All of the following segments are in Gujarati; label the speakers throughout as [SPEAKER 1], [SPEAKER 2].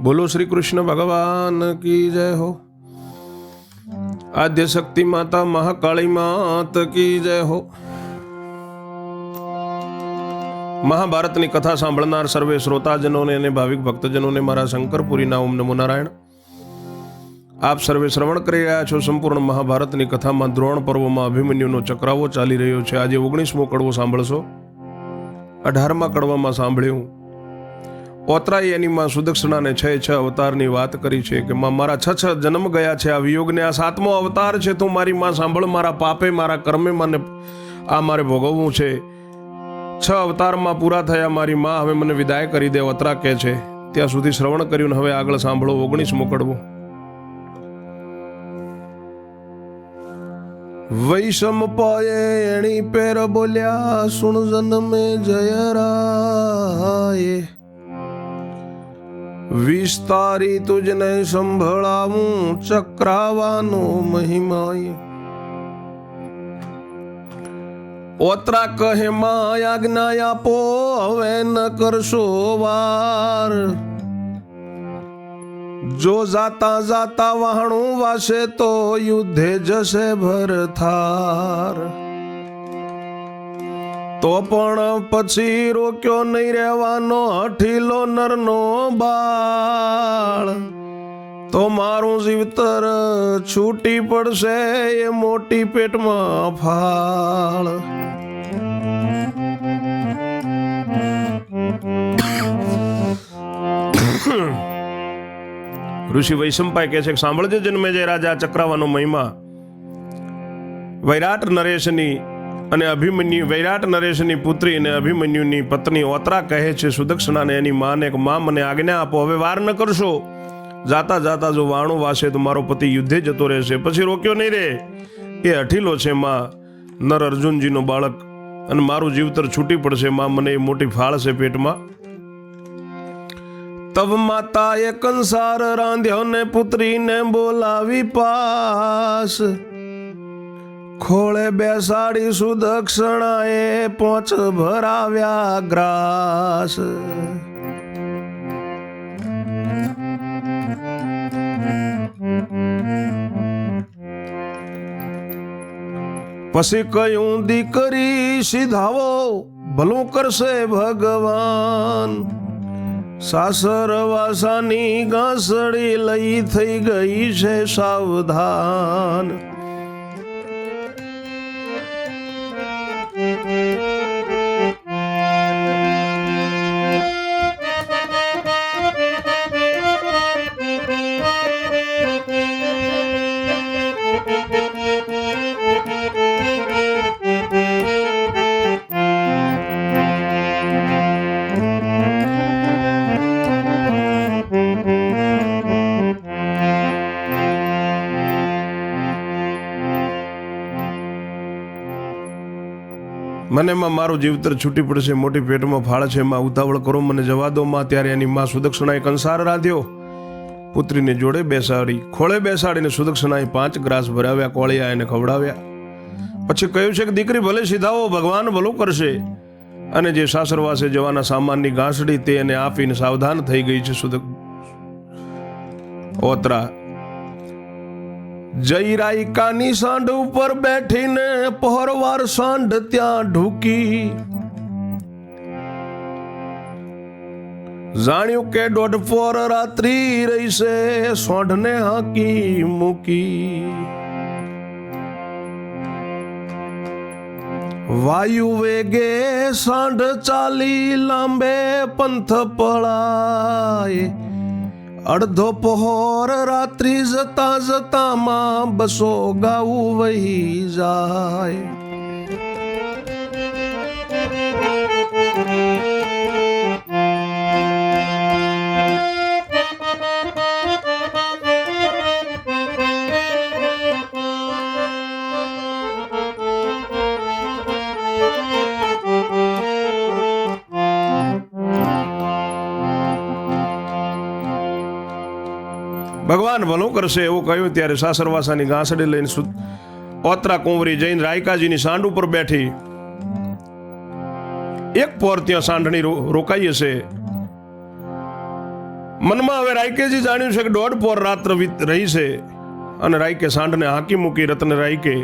[SPEAKER 1] बोलो श्री कृष्ण भगवान की जय हो। आद्य शक्ति माता महाकाली मात की जय हो। મહાભારતની કથા સાંભળનાર સર્વે શ્રોતાજનોને અને ભાવિક ભક્તજનોને મારા શંકરપુરીના ઓમ નમો નારાયણ। આપ સર્વે શ્રવણ કરી રહ્યા છો સંપૂર્ણ મહાભારતની કથામાં દ્રોણ પર્વમાં અભિમન્યુનો ચક્રાવો ચાલી રહ્યો છે। આજે 19મો કડવો સાંભળશો। 18મા કડવામાં સાંભળ્યું ઓતરાઈ એની માં સુદક્ષિણાને 6 અવતારની વાત કરી છે કે માં મારા 6 જન્મ ગયા છે, આ વિયોગને આ 7મો અવતાર છે। તું મારી માં સાંભળ, મારા પાપે મારા કર્મે મને આ મારે ભોગવવું છે। 6 અવતારમાં પૂરા થયા મારી માં, હવે મને વિદાય કરી દે, ઓતરા કહે છે। ત્યાં સુધી શ્રવણ કર્યું ને હવે આગળ સાંભળો 19મો કડવો। વૈષમ પાયે એણી પેર બોલ્યા સુણ જન્મે જયરાય, વિસ્તારી તુજને સંભળાવું ચક્રાવાનો મહિમાય। ઓતરા કહે માં આજ્ઞા આપો, હવે ન કરશો વાર। જો જાતા જાતા વહાણું વાસે તો યુદ્ધે જશે ભરથાર। તો પણ પછી રોક્યો નહીં રહેવાનો હઠીલો નરનો બાળ। તો મારું જીવતર છૂટી પડશે એ મોટી પેટમાં ફાળ। ઋષિ વૈશંપાય કહે છે કે સાંભળજો જન્મેજય રાજા, ચક્રાવાનો મહિમા। વૈરાટ નરેશની અને અભિમન્યુ, વૈરાટ નરેશની પુત્રી અને અભિમન્યુની પત્ની ઓતરા કહે છે સુદક્ષિણાને એની માને કે માં મને આજ્ઞા આપો, હવે વાર ન કરશો। જાતા જાતા જો વાણું વાસે તો મારો પતિ યુદ્ધે જતો રહેશે, પછી રોક્યો નહીં રે। એ હઠીલો છે માં, નર અર્જુનજીનો બાળક, અને મારું જીવતર છૂટી પડશે માં, મને એ મોટી ફાળ છે પેટમાં। તબ માતાએ કંસાર રાંધ્યો ને પુત્રીને બોલાવી પાસ। ખોળે બેસાડી સુદક્ષિણાએ 5 ભરાવ્યા ગ્રાસ। પછી કહ્યું દીકરી સીધાવો, ભલું કરશે ભગવાન। સાસર વાસાની ગાંસડી લઈ થઈ ગઈ છે સાવધાન। મને માં મારું જીવતર છૂટી પડશે, મોટી પેટમાં ફાળ છે માં, ઉતાવળ કરો, મને જવા દો માં। ત્યારે એની માં સુદક્ષિણાએ કંસાર રાંધ્યો, પુત્રીને જોડે બેસાડી, ખોળે બેસાડીને સુદક્ષિણાએ 5 ગ્રાસ ભરાવ્યા, કોળિયા એને ખવડાવ્યા। પછી કહ્યું છે કે દીકરી ભલે સીધાવો, ભગવાન ભલું કરશે। અને જે સાસરવાસે જવાના સામાનની ગાંસડી તે એને આપીને સાવધાન થઈ ગઈ છે ઓતરા। જયરાયકાની સાંઢ ઉપર બેઠીને પહોરવાર સાંઢ ત્યાં ઢૂકી। જાણ્યું કે 1.5 પોર રાત્રિ રહીશે, સોંઢને હાંકી મૂકી। વાયુ વેગે સાંઢ ચાલી, લાંબે પંથ પળાય। અડધો પહોર રાત્રિ જતા જતામાં 200 ગાઉ વહી જાય। ભગવાન ભલું કરશે એવું કહ્યું ત્યારે સાસરવાસાની ગાંસડી લઈને ઓતરા કુંવરી જઈને રાયકાજીની સાંડ ઉપર બેઠી। એક પોર ત્યાં સાંઢણી રોકાઈ હશે મનમાં હવે રાયકેજી જાણ્યું છે કે 1.5 પોર રાત્ર રહી છે અને રાયકે સાંઢને હાંકી મૂકી. રત્ન રાયકે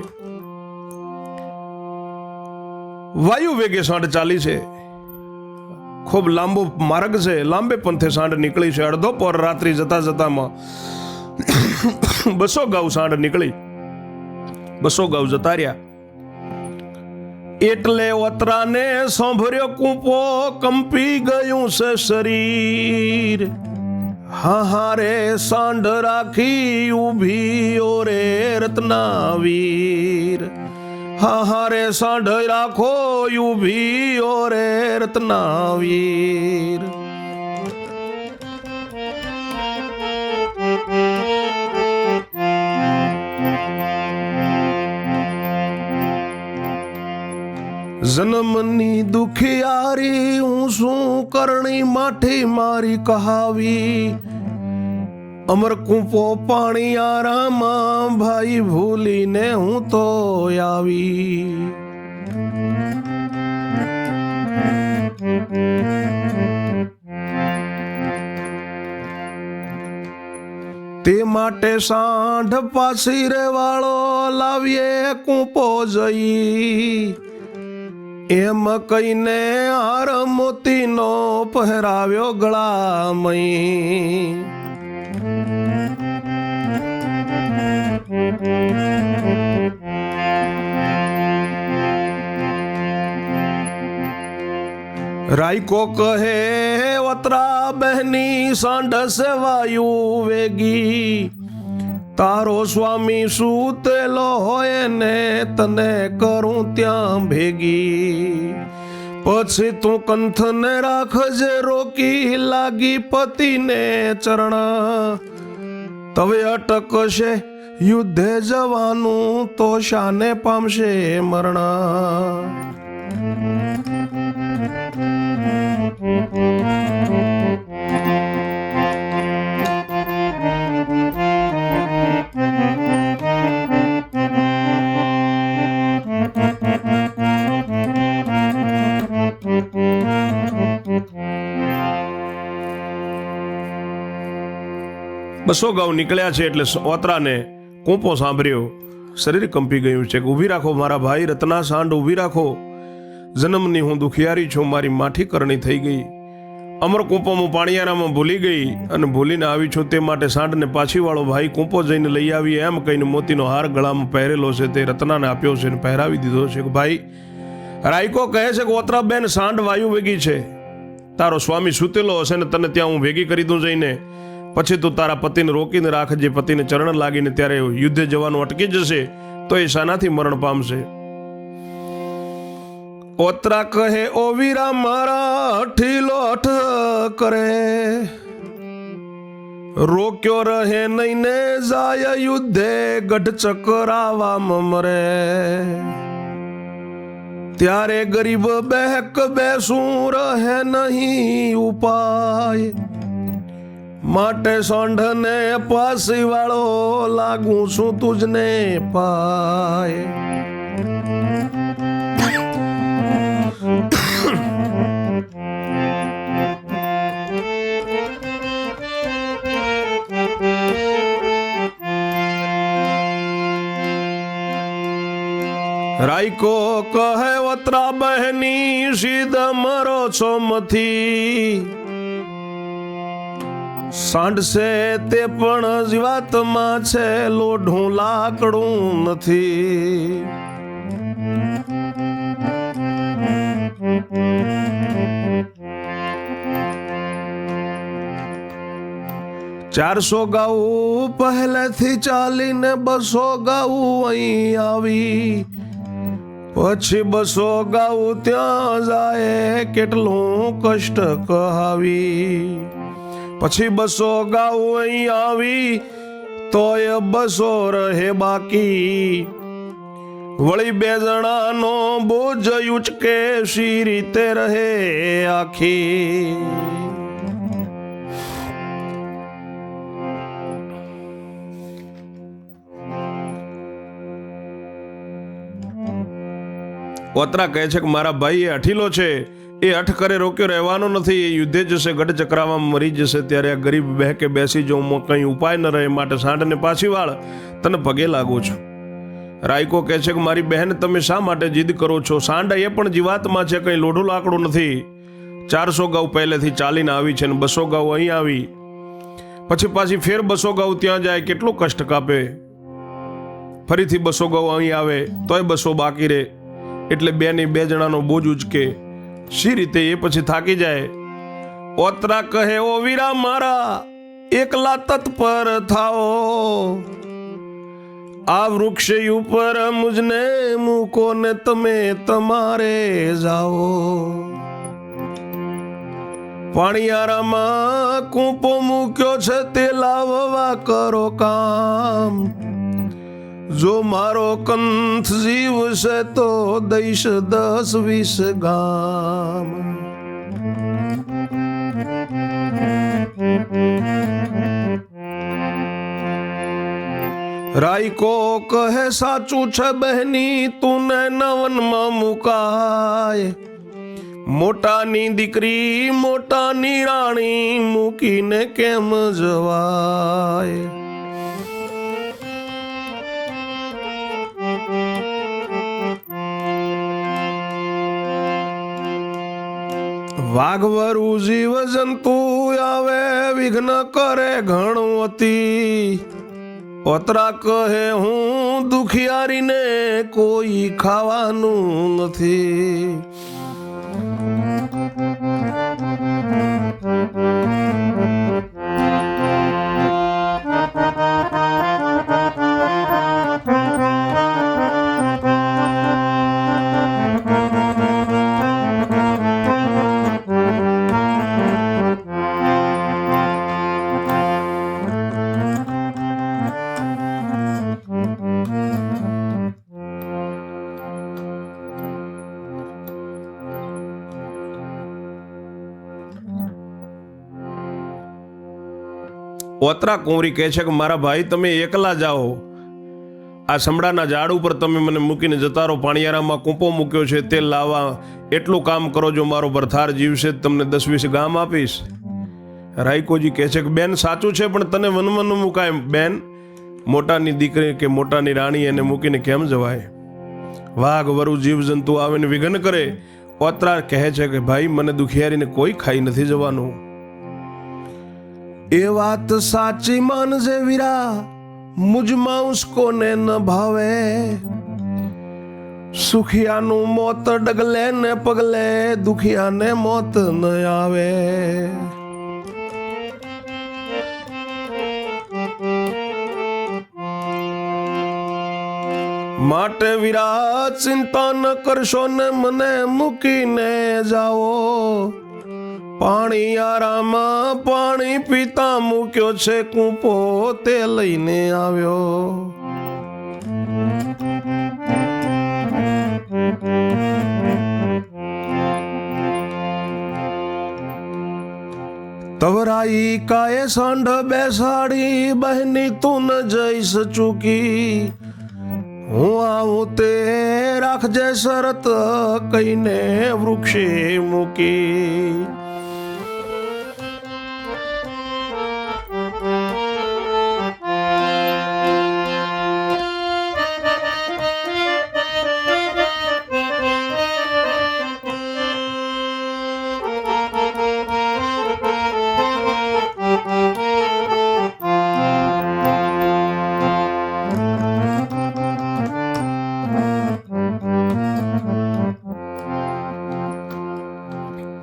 [SPEAKER 1] વાયુ વેગે સાંઢ ચાલી છે. ખૂબ લાંબો માર્ગ છે, લાંબે પંથે સાંઢ નીકળી છે. 1/2 પોર રાત્રિ જતા જતામાં 200 ગાઉ સાંઢ નીકળી. 200 ગાઉ જતા રહ્યા. એટલે ઓતરાને સાંભળ્યો કૂપો, કંપી ગયું છે શરીર. હારે સાંઢ રાખી ઊભી ઓરે રત્નાવીર. હારે સાંઢ રાખો ઊભી ઓરે રત્નાવીર. જન્મની દુખિયારી હું શું કરણી માઠી મારી કહાવી. અમર કૂપો પાણી આરામાં ભાઈ ભૂલીને હું તો આવી. તે માટે સાંઢ પાછી રે વાળો લાવીએ કૂપો જઈ. એમ કહીને હાર મોતીનો પહેરાવ્યો ગળામય. રાયકો કહે વતરા બહેની સાંઢ સેવાયુ વેગી. તારો સ્વામી સૂતેલો હોય ને તને કરું ત્યાં ભેગી. પછી તું કંથને રાખજે રોકી, લાગી પતિને ચરણ. તવે અટકશે યુદ્ધે જવાનું તો શાને પામશે મરણ. બસો ગાઉ નીકળ્યા છે એટલે ઓતરાને કૂંપો સાંભળ્યો. શરીર કંપી ગયું છે કે ઊભી રાખો મારા ભાઈ રત્ના સાંઢ, ઊભી રાખો. જન્મની હું દુખિયારી છું, મારી માઠી કરણી થઈ ગઈ. અમર કૂંપો હું પાણીયારામાં ભૂલી ગઈ અને ભૂલીને આવી છું. તે માટે સાંઢને પાછી વાળો ભાઈ કૂંપો જઈને લઈ આવી. એમ કહીને મોતીનો હાર ગળામાં પહેરેલો છે તે રત્નાને આપ્યો છે અને પહેરાવી દીધો છે. કે ભાઈ રાયકો કહે છે કે ઓતરા બેન સાંઢ વાયુ વેગી છે. તારો સ્વામી સૂતેલો હશે ને તને ત્યાં હું ભેગી કરી દઉં જઈને. પછી તું તારા પતિને રોકીને રાખજે. પતિને ચરણ લાગીને ત્યારે યુદ્ધે જવાનું અટકી જશે તો એ શાનાથી મરણ પામશે. ઓતરા કહે ઓ વીરા મારા ઠીલો હઠ કરે. રોક્યો રહે નહીં ને જાય યુદ્ધે, ગઢ ચકરાવામાં મરે. ત્યારે ગરીબ બેહક બેસું રહે નહીં ઉપાય. માટે સાંઢને પાસી વાળો લાગું છું તુજને પાય. રાયકો કહે વતરા બહેની સીધ મરો છો મથી. સાંઢ છે તે પણ જીવાતમાં છે, લોઢું લાકડું નથી. 400 ગાઉ પહેલેથી ચાલીને 200 ગાઉ અહીં આવી. પછી 200 ગાઉ ત્યાં જાય કેટલું કષ્ટ કહાવી. પછી 200 ગાઉ અહીં આવી તોય 200 રહે બાકી. વળી 2 જણાનો બોજ ઉચકે સી રીતે રહે આખી. ઓતરા કહે છે કે મારા ભાઈ એ અઠીલો છે, એ હઠ કરે રોક્યો રહેવાનો નથી, એ યુદ્ધે જશે, ગઢ ચક્રાવામાં મરી જશે. ત્યારે આ ગરીબ બહેકે બેસી જાઉં, કંઈ ઉપાય ન રહે, માટે સાંઢને પાછી વાળ, તને પગે લાગુ છું. રાયકો કહે છે કે મારી બહેન તમે શા માટે જીદ કરો છો? સાંઢ એ પણ જીવાતમાં છે, કંઈ લોઢું લાકડું નથી. 400 ગાઉ પહેલેથી ચાલીને આવી છે ને 200 ગાઉ અહીં આવી, પછી પાછી ફેર 200 ગાઉ ત્યાં જાય, કેટલું કષ્ટ કાપે. ફરીથી 200 ગાઉ અહીં આવે તોય 200 બાકી રહે, એટલે 2 જણાનો બોજ ઉચકે. શી રીતે? એ પછી થાકી જાય. ઓતરા કહે ઓ વીરા મારા, એકલા તત્પર થાઓ, આ વૃક્ષ ઉપર મુજને મૂકો ને તમે તમારે જાઓ. પાણીયારામાં કૂપો મૂક્યો છે, તે લાવવા કરો કામ. જો મારો કંથ જીવશે તો દઈશ 10-20 ગામ. રાયકો કહે સાચું છે બહેની, તું નવનમાં મુકાય. મોટાની દીકરી મોટાની રાણી મૂકીને કેમ જવાય? વાઘવરુ જીવ જંતુ આવે, વિઘ્ન કરે ઘણું અતિ. ઓતરા કહે હું દુખિયારીને કોઈ ખાવાનું નથી. ઓતરા કુંવરી કહે છે કે મારા ભાઈ તમે એકલા જાઓ, આ સમડાના ઝાડ ઉપર તમે મને મૂકીને જતા રહો. પાણીયારામાં કૂંપો મૂક્યો છે તે લાવવા, એટલું કામ કરો. જો મારો ભરથાર જીવશે તમને 10-20 ગામ આપીશ. રાયકોજી કહે છે કે બેન સાચું છે, પણ તને વનમાં ન મુકાય. બેન મોટાની દીકરી કે મોટાની રાણી એને મૂકીને કેમ જવાય? વાઘ વરુ જીવ જંતુ આવે ને વિઘન કરે. ઓતરા કહે છે કે ભાઈ મને દુખિયારીને કોઈ ખાઈ નથી જવાનું. એ વાત સાચી માનજે વીરા, મુજમાં ઉસકોને ન ભાવે. સુખિયાનું મોત ડગલે ને પગલે, દુખિયાને મોત ન આવે. માટે વીરા ચિંતા ન કરશો ને મને મૂકીને જાઓ. પાણીયારામાં પાણી પીતા મૂક્યો છે કૂપો, તે લઈને આવ્યો. તવરાઈ કાએ સાંઢ બેસાડી, બહેની તું ન જઈશ ચૂકી. હું આવું તે રાખજે શરત, કહીને વૃક્ષે મૂકી.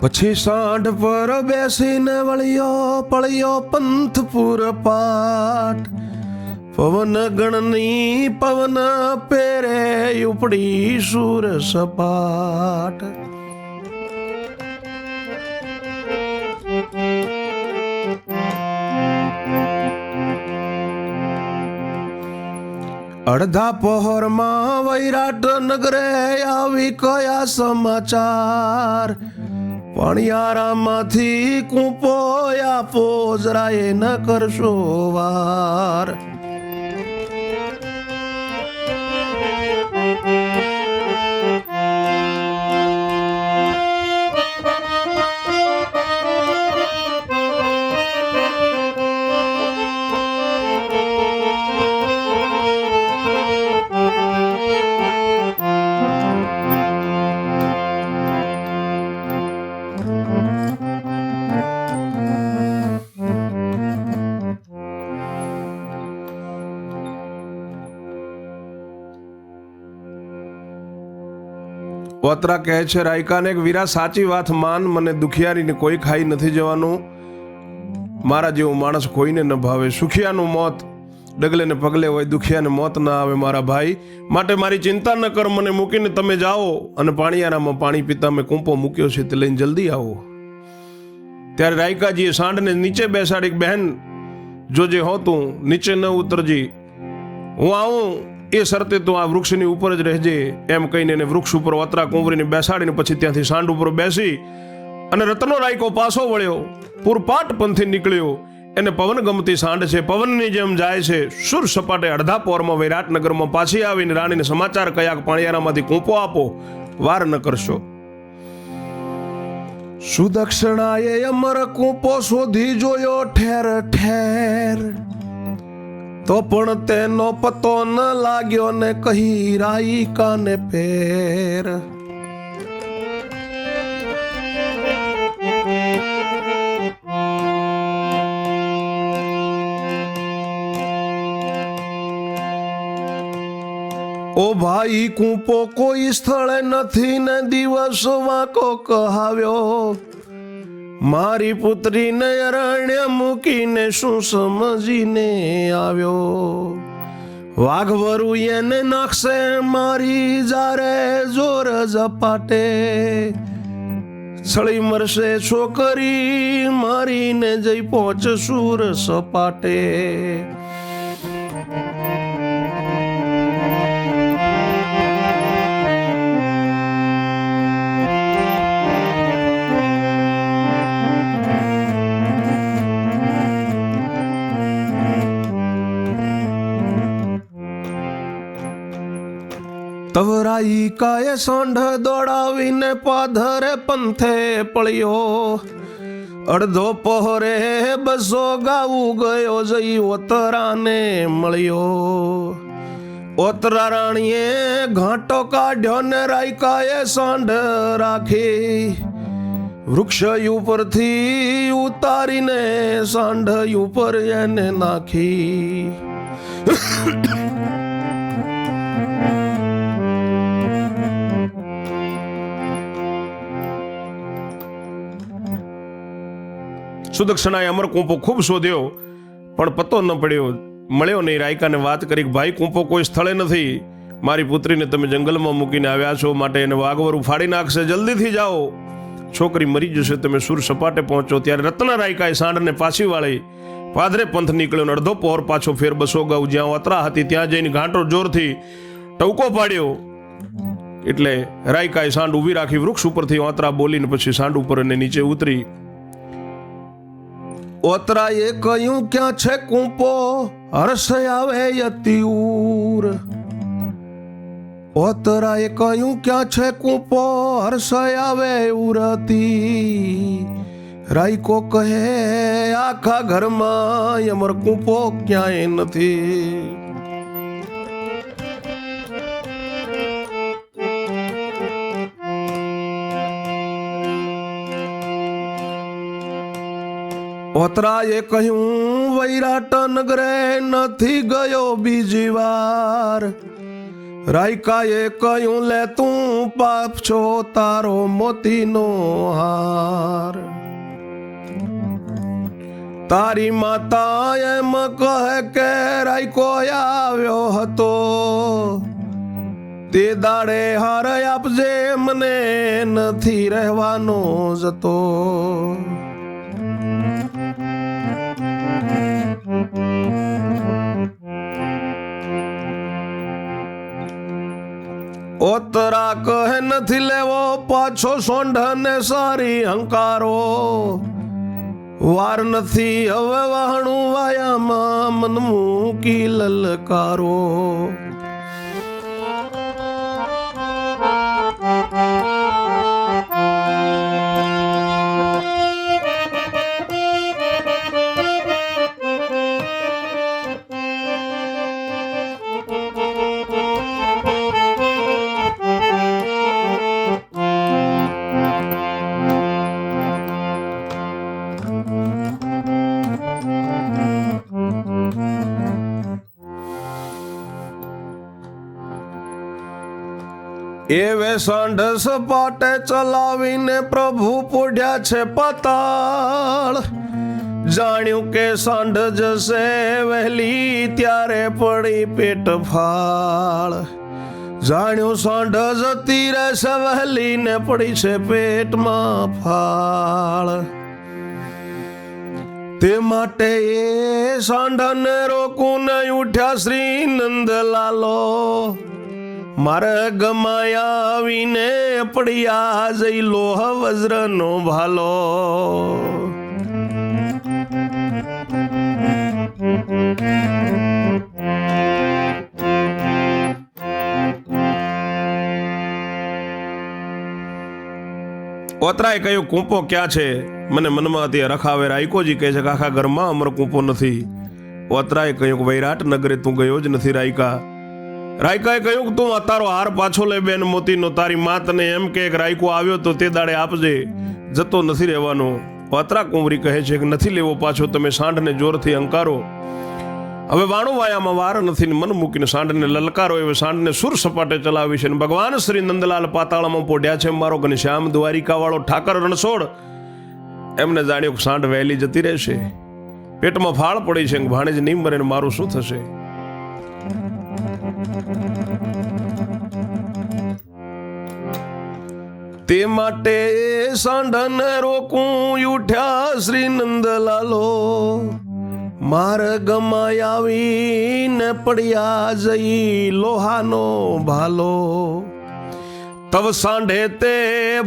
[SPEAKER 1] પછી સાંઢ પર બેસીને વળ્યો પડ્યો પંથપુર પાટ. પવન ગણની પવન પેરે ઉપડી સુર સપાટ. અડધા પહોરમાં વૈરાટ નગરે આવી કયા સમાચાર. પાણીયારામાંથી કૂપો આપો, જરાય ન કરશો વાર. ઓતરા કહે છે રાયકાને કે વીરા સાચી વાત માન, મને દુખિયારીને કોઈ ખાઈ નથી જવાનું. મારા જેવો માણસ કોઈને ન ભાવે. સુખિયાનું મોત ડગલે ને પગલે હોય, દુખિયાને મોત ના આવે મારા ભાઈ. માટે મારી ચિંતા ન કર, મને મૂકીને તમે જાઓ અને પાણીયારામાં પાણી પીતા મેં કૂંપો મૂક્યો છે તે લઈને જલ્દી આવો. ત્યારે રાયકાજીએ સાંઢને નીચે બેસાડી, બહેન જોજે હો તું નીચે ન ઉતરજી, હું આવું એ શરતે તું આ વૃક્ષની ઉપર જ રહેજે. એમ કહીને એને વૃક્ષ ઉપર ઓતરા કુંવરીને બેસાડીને પછી ત્યાંથી સાંઢ ઉપર બેસી અને રત્નો રાયકો પાછો વળ્યો, પૂરપાટ પંથે નીકળ્યો. એને પવન ગમતી સાંઢ છે, પવનની જેમ જાય છે. સુર સપાટે અડધા પોરમાં વિરાટનગરમાં પાછી આવીને રાણીને સમાચાર કયા પાણીયારામાંથી કૂંપો આપો, વાર ન કરશો. સુદક્ષિણાએ અમર કૂંપો શોધી જોયો ઠેર ઠેર, તો પણ તેનો પતો ન લાગ્યો ને કહી રાયકાને ફેર. ઓ ભાઈ કૂંપો કોઈ સ્થળે નથી ને દિવસ વાંકો કહાવ્યો, મારી પુત્રીને અરણ્ય મૂકીને શું સમજીને આવ્યો. વાઘવરુ એને નાખશે મારી જારે જોર ઝપાટે, સળી મરશે છોકરી મારીને જઈ પહોંચ સુર સપાટે. તવ રાયકાએ સાંઢ દોડાવીને પાધરે પંથે પળ્યો, અડધો પહોરે 200 ગાઉ ગયો જઈ ઓતરાને મળ્યો. ઓતરા રાણીએ ઘાંટો કાઢ્યો ને રાયકાએ સાંઢ રાખી, વૃક્ષ ઉપરથી ઉતારીને સાંઢ ઉપર એને નાખી. સુદક્ષિણાએ અમર કૂંપો ખૂબ શોધ્યો પણ પતો ન પડ્યો, મળ્યો નહીં. રાયકાને વાત કરી કે ભાઈ કૂંપો કોઈ સ્થળે નથી, મારી પુત્રીને તમે જંગલમાં મૂકીને આવ્યા છો, માટે એને વાઘવરું ફાડી નાખશે, જલ્દીથી જાઓ, છોકરી મરી જશે, તમે સુર સપાટે પહોંચો. ત્યારે રત્ન રાયકાએ સાંઢને પાછી વાળી પાદરે પંથ નીકળ્યો. અડધો પહોર પાછો ફેર 200 ગાઉ જ્યાં ઓતરા હતી ત્યાં જઈને ઘાંટો જોરથી ટવકો પાડ્યો. એટલે રાયકાએ સાંઢ ઊભી રાખી, વૃક્ષ ઉપરથી ઓતરા બોલીને પછી સાંઢ ઉપર અને નીચે ઉતરી. ઓતરાએ કહ્યું ક્યાં છે કૂંપો, હર્ષ આવે યતિઉર. ઓતરાએ કહ્યું ક્યાં છે કૂંપો, હર્ષ આવે ઉરતી. રાયકો કહે આખા ઘરમાં અમર કૂંપો ક્યાંય નથી. ઓતરાએ કહ્યું વૈરાટ નગરે નથી ગયો બીજી વાર. રાયકાએ કહ્યું લે તું પાપ છો તારો મોતીનો હાર. તારી માતા એમ કહે કે રાયકો આવ્યો હતો, તે દાડે હાર આપજે મને નથી રહેવાનો જતો. ઓતરા કહે નથી લેવો પાછો સોંઢ ને સારી હંકારો, વાર નથી હવે વહાણું વાયામાં મન મૂકી લલકારો. એવે સાંઢ સપાટે ચલાવીને પ્રભુ પોઢ્યા છે પાતાળ. જાણ્યું કે સાંઢ જશે વહેલી ત્યારે પડી પેટ ફાળ. જાણ્યું સાંઢ જતી રહેશે વહેલી ને પડી છે પેટમાં ફાળ. તે માટે એ સાંઢને રોકું નહીં ઉઠ્યા શ્રી નંદલાલો. મારે ગમાયા આવીને પડ્યા જઈ લોહ વજ્રનો ભાલો. ઓતરાએ કહ્યું કૂંપો ક્યાં છે? મને મનમાં હતી રખાવે. રાયકોજી કહે છે કે આખા ઘરમાં અમર કૂંપો નથી. ઓતરાએ કહ્યું કે વૈરાટ નગરે તું ગયો જ નથી રાયકા. રાયકાએ કહ્યું કે તું તારો હાર પાછો લે બેન મોતીનો. તારી માતને એમ કે રાયકો આવ્યો તો તે દાડે આપજે, જતો નથી રહેવાનો. ઓતરા કુંવરી કહે છે કે નથી લેવો પાછો. તમે સાંઢને જોરથી અંકારો. હવે વાણું વાયામાં વાર નથી. મન મૂકીને સાંઢને લલકારો. એવે સાંઢને સુર સપાટે ચલાવી છે. ભગવાન શ્રી નંદલાલ પાતાળમાં પોઢ્યા છે. મારો ઘનશ્યામ દ્વારિકા વાળો ઠાકર રણછોડ એમને જાણ્યું કે સાંઢ વહેલી જતી રહેશે. પેટમાં ફાળ પડી છે. ભાણેજ નહીં મરે ને મારું શું થશે? તે માટે સાંઢને રોકું ઉઠ્યા શ્રી નંદલાલો. માર ગમાય આવીને પડ્યા જઈ લોહાનો ભાલો. તવ સાંઢે તે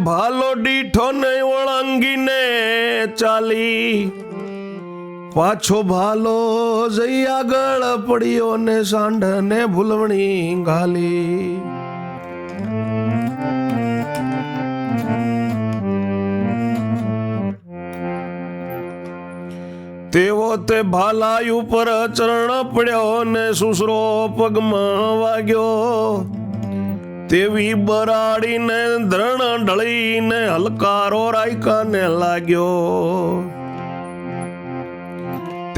[SPEAKER 1] ભાલો દીઠો ને ઓળંગીને ચાલી. પાછો ભાલો જઈ આગળ પડ્યો ને સાંઢને ભૂલવણી ઘાલી. તેવો તે ભાલાઈ ઉપર ચરણ પડ્યો ને સુસરો પગમાં વાગ્યો. તેવી બરાડીને ધરણ ઢળીને હલકારો રાયકાને લાગ્યો.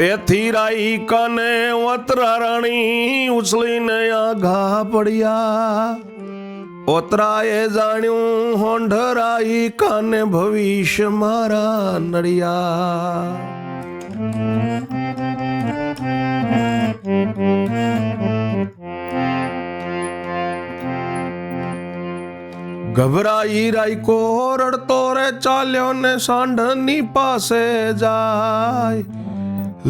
[SPEAKER 1] તેથી રાયકાને ઓતરા રાણી ઉછળીને આઘા પડ્યા. ઓતરાએ જાણ્યું હોંઢ રાયકાને ભવિષ્ય મારા નડિયા. ગભરાઈ રાયકો રડતો રે ચાલ્યો ને સાંઢની પાસે જાય.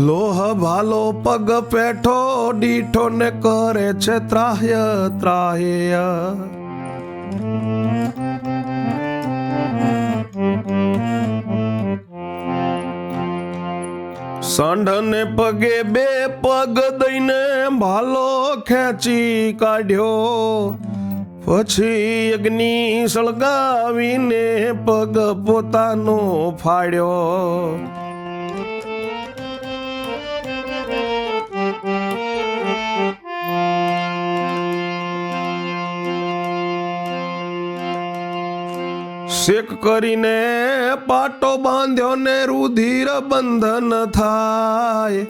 [SPEAKER 1] લોહ ભાલો પગ પેઠો દીઠો ને કરે છે ત્રાહ્ય ત્રાહ્ય. સાંઢને પગે બે પગ દઈને ભાલો ખેંચી કાઢ્યો. પછી અગ્નિ સળગાવીને પગ પોતાનો ફાડ્યો. શેક કરીને પાટો બાંધ્યો ને રુધિર બંધન થાય.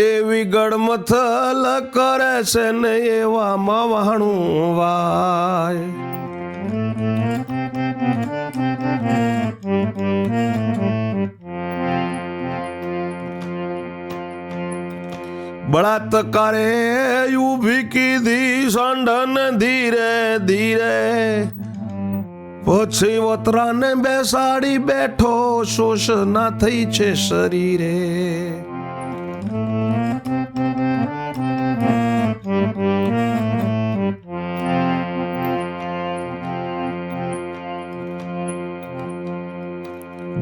[SPEAKER 1] એવી ગળમથલ કરે છે ને એવામાં વાણું વાય. બળાત્કારે ઊભી કીધી સાંઢને ધીરે ધીરે. પછી ઓતરાને બેસાડી બેઠો શોષ ના થઈ છે શરીરે.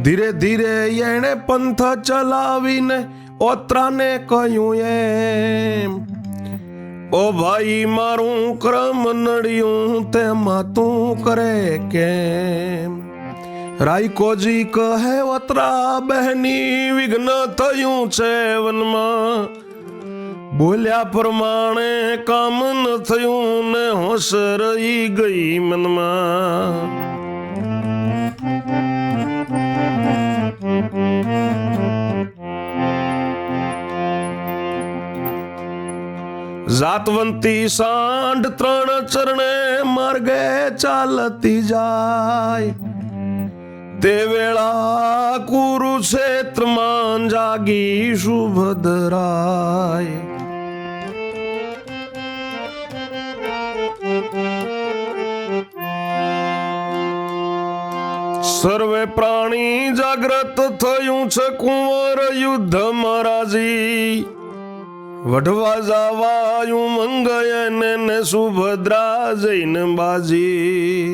[SPEAKER 1] ધીરે ધીરે એણે પંથ ચલાવીને ઓતરાને કહ્યું એમ. ઓ ભાઈ મારું ક્રમ નડ્યું તેમાં તું કરે કેમ. રાયકોજી કહે ઓતરા બહેની વિઘ્ન થયું છે વનમાં. બોલ્યા પ્રમાણે કામ ન થયું ને હોશ રહી ગઈ મનમાં. જાતવંતી સાંઢ ત્રણ ચરણે માર્ગે ચાલતી જાય, તે વેળા કુરુક્ષેત્રમાં જાગી સુભદ્રાય. સર્વે પ્રાણી જાગ્રત થયું છે, કુંવર યુદ્ધ મહારાજી વઢવા જવાયું મંગયને ને સુભદ્રા જઈને બાજી.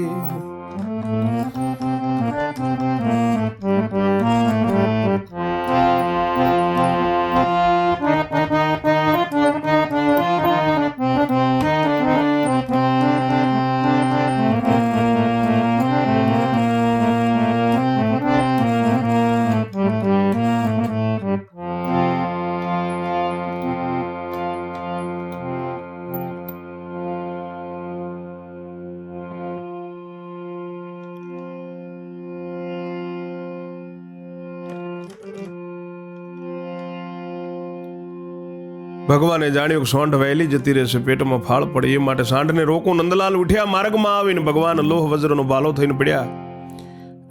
[SPEAKER 1] ભગવાને જાણ્યું કે સોંઢ વહેલી જતી રહેશે, પેટમાં ફાળ પડે, એ માટે સાંઢને રોકું. નંદલાલ ઉઠ્યા માર્ગમાં આવીને ભગવાન લોહ વજ્રનો ભાલો થઈને પડ્યા.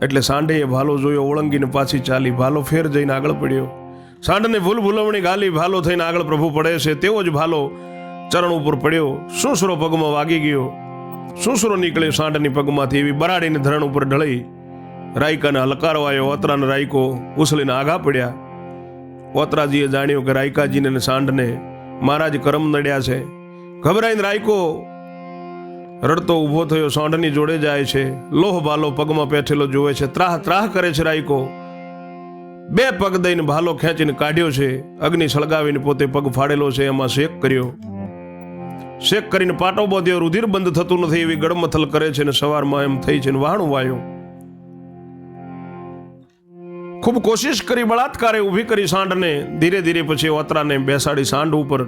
[SPEAKER 1] એટલે સાંઢે એ ભાલો જોયો, ઓળંગીને પાછી ચાલી, ભાલો ફેર જઈને આગળ પડ્યો. સાંઢને ભૂલ ભૂલવણી ગાલી, ભાલો થઈને આગળ પ્રભુ પડે છે. તેવો જ ભાલો ચરણ ઉપર પડ્યો, સુસરો પગમાં વાગી ગયો. સુસરો નીકળ્યો સાંઢની પગમાંથી, એવી બરાડીને ધરણ ઉપર ઢળી. રાયકાને હલકારવાયો, ઓતરાને રાયકો ઉછળીને આઘા પડ્યા. ઓતરાજીએ જાણ્યું કે રાયકાજીને અને સાંઢને મહારાજ કરમ નડ્યા છે. ગભરાઈને રાયકો રડતો ઊભો થયો, સાંઢની જોડે જાય છે. લોહ ભાલો પગમાં પેઠેલો જોવે છે, ત્રાહ ત્રાહ કરે છે. રાયકો બે પગ દઈને ભાલો ખેંચીને કાઢ્યો છે. અગ્નિ સળગાવીને પોતે પગ ફાડેલો છે, એમાં શેક કર્યો. શેક કરીને પાટો બાંધ્યો, રુધિર બંધ થતું નથી એવી ગડમથલ કરે છે ને સવારમાં એમ થઈ છે ને વહાણું વાયું. ખૂબ કોશિશ કરી, બળાત્કારે ઊભી કરી સાંઢને. ધીરે ધીરે પછી ઓતરાને બેસાડી સાંઢ ઉપર.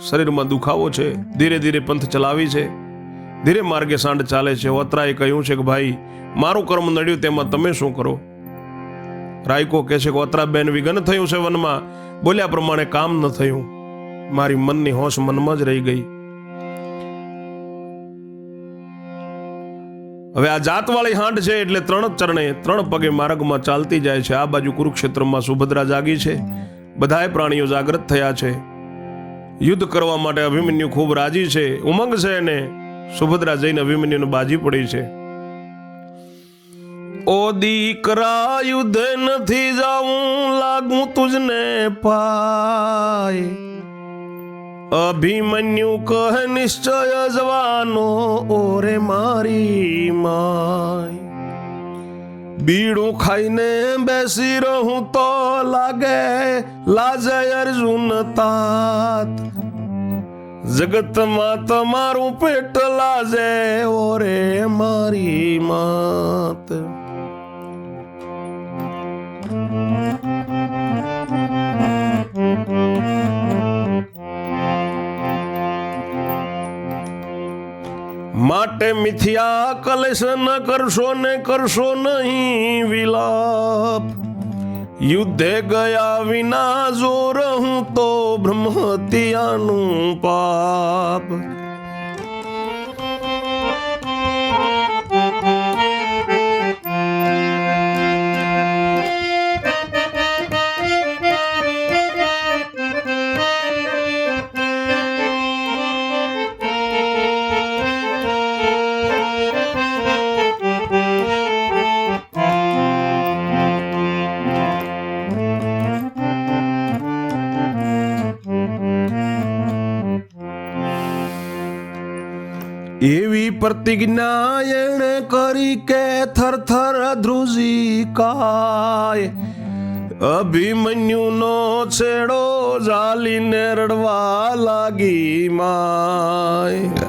[SPEAKER 1] શરીરમાં દુખાવો છે, ધીરે ધીરે પંથ ચલાવી છે, ધીરે માર્ગે સાંઢ ચાલે છે. ઓતરાએ કહ્યું છે કે ભાઈ મારું કર્મ નડ્યું, તેમાં તમે શું કરો? રાયકો કહે છે કે ઓતરા બેન વિઘન થયું છે વનમાં, બોલ્યા પ્રમાણે કામ ન થયું, મારી મનની હોશ મનમાં જ રહી ગઈ. હવે આ જાતવાળી હાંડ છે એટલે ત્રણ ચરણે ત્રણ પગે માર્ગમાં ચાલતી જાય છે. આ બાજુ કુરુક્ષેત્રમાં સુભદ્રા જાગી છે, બધાય પ્રાણીઓ જાગૃત થયા છે. યુદ્ધ કરવા માટે અભિમન્યુ ખૂબ રાજી છે, ઉમંગ છે, અને સુભદ્રા જઈને અભિમન્યુને બાજી પડી છે. ઓ દીકરા યુદ્ધ નથી જાવું, લાગું તુજને પાય. અભિમન્યુ કહે નિશ્ચય જવાનો, ઓરે મારી માય. બીડું ખાઈને બેસી રહું તો લાગે લાજે અર્જુન તાત. જગતમાં તમારું પેટ લાજે, ઓરે મારી માત. માટે મિથ્યા કલેશ ન કરશો ને કરશો નહીં વિલાપ. યુદ્ધે ગયા વિના જો રહું તો બ્રહ્મહત્યાનું પાપ. એવી પ્રતિજ્ઞા એણે કરી કે થરથર ધ્રુજી કાય. અભિમન્યુનો છેડો જાલીને રડવા લાગી માય.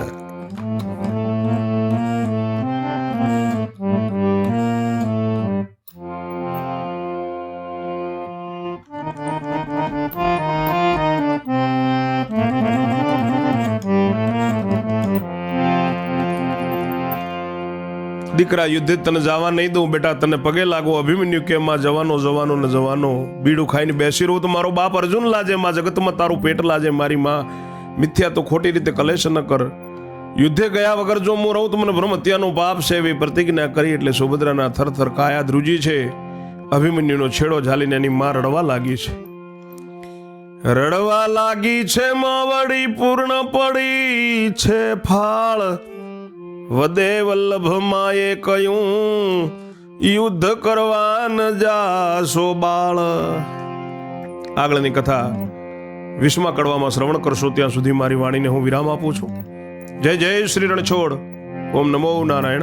[SPEAKER 1] દીકરા યુદ્ધે તને જવા નહીં દઉં બેટા, તને પગે લાગો. અભિમન્યુ કે માં જવાનો જવાનો ને જવાનો. બીડું ખાઈને બેસી રહું તો મારો બાપ અર્જુન લાજે, માં જગતમાં તારું પેટ લાજે. મારી માં મિથ્યા તો ખોટી રીતે કલેશ ન કર. યુદ્ધે ગયા વગર જો હું રહું તો મને બ્રહ્મ હત્યાનો પાપ છે એવી પ્રતિજ્ઞા કરી એટલે સુભદ્રાના થરથર કાયા ધ્રુજી છે. અભિમન્યુનો છેડો ઝાલીને એની માં રડવા લાગી છે. રડવા લાગી છે માવડી પૂર્ણ પડી છે ફાળ. વદે વલ્લભ માએ કહ્યું યુદ્ધ કરવા ન જાશો બાળ. આગળની કથા 20મા કડવામાં શ્રવણ કરશો. ત્યાં સુધી મારી વાણીને હું વિરામ આપું છું. જય જય શ્રી રણછોડ. ઓમ નમો નારાયણ.